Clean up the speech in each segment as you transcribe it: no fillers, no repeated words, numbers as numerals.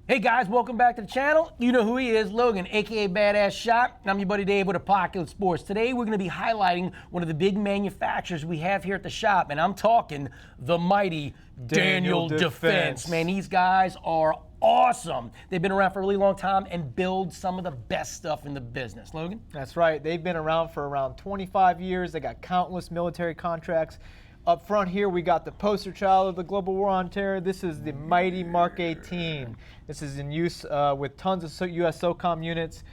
Hey guys, welcome back to the channel. You know who he is, Logan, aka Badass Shot. And I'm your buddy Dave with Apocalypse Sports. Today we're going to be highlighting one of the big manufacturers we have here at the shop, and I'm talking the mighty Daniel Defense. Man, these guys are awesome. They've been around for a really long time and build some of the best stuff in the business. Logan? That's right. They've been around for around 25 years. They got countless military contracts. Up front here, we got the poster child of the global war on terror. This is the mighty Mark 18. This is in use with tons of U.S. SOCOM units.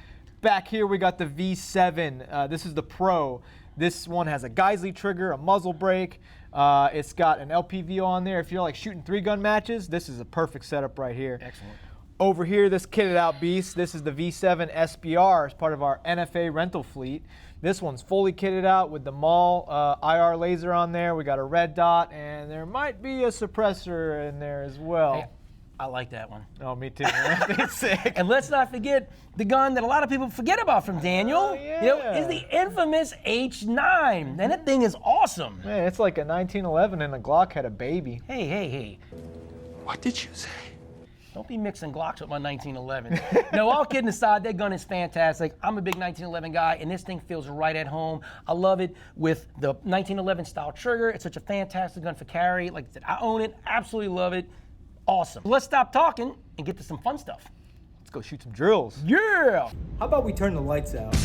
Back here, we got the V7. This is the Pro. This one has a Geisley trigger, a muzzle brake. It's got an LPV on there. If you're like shooting 3-gun matches, this is a perfect setup right here. Excellent. Over here, this kitted out beast, this is the V7 SBR as part of our NFA rental fleet. This one's fully kitted out with the MAL IR laser on there. We got a red dot, and there might be a suppressor in there as well. Hey, I like that one. Oh, me too. It's sick. And let's not forget the gun that a lot of people forget about from Daniel. Oh, yeah. You know, is the infamous H9. And that thing is awesome. Man, it's like a 1911 and a Glock had a baby. Hey. What did you say? Don't be mixing Glocks with my 1911. No, all kidding aside, that gun is fantastic. I'm a big 1911 guy, and this thing feels right at home. I love it with the 1911 style trigger. It's such a fantastic gun for carry. Like I said, I own it, absolutely love it. Awesome. Let's stop talking and get to some fun stuff. Let's go shoot some drills. Yeah! How about we turn the lights out?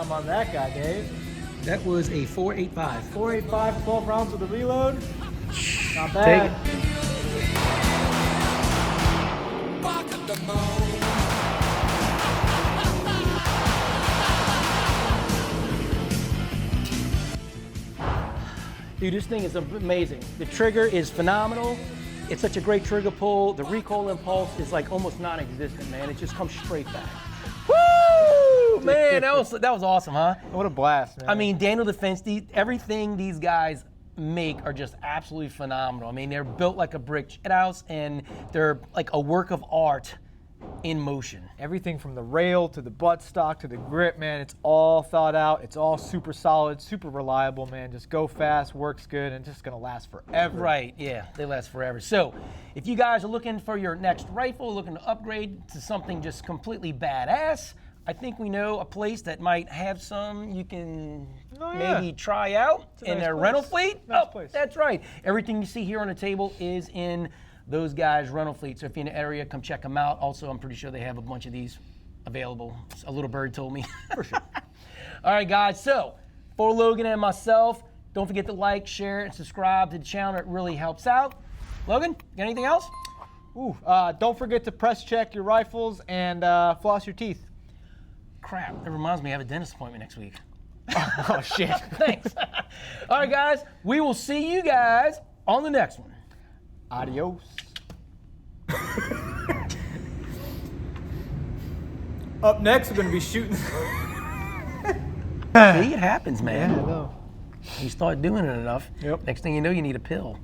On that guy, Dave. That was a 485. 485, 12 rounds with a reload. Not bad. Dude, this thing is amazing. The trigger is phenomenal. It's such a great trigger pull. The recoil impulse is like almost non-existent, man. It just comes straight back. Woo! Man, that was awesome, huh? What a blast, man. I mean, Daniel Defense, everything these guys make are just absolutely phenomenal. I mean, they're built like a brick shithouse, and they're like a work of art in motion. Everything from the rail to the buttstock to the grip, man, it's all thought out. It's all super solid, super reliable, man. Just go fast, works good, and just gonna last forever. Right, yeah, they last forever. So, if you guys are looking for your next rifle, looking to upgrade to something just completely badass, I think we know a place that might have some you can maybe try out in their rental fleet. Nice place. That's right. Everything you see here on the table is in those guys' rental fleet. So if you're in the area, come check them out. Also, I'm pretty sure they have a bunch of these available. A little bird told me. For sure. All right, guys. So for Logan and myself, don't forget to like, share, and subscribe to the channel. It really helps out. Logan, got anything else? Ooh, don't forget to press check your rifles and floss your teeth. Crap, that reminds me I have a dentist appointment next week. Oh, shit. Thanks. All right, guys, we will see you guys on the next one. Adios. Up next, we're going to be shooting. See, it happens, man. Yeah, I know. You start doing it enough, Yep. next thing you know, you need a pill.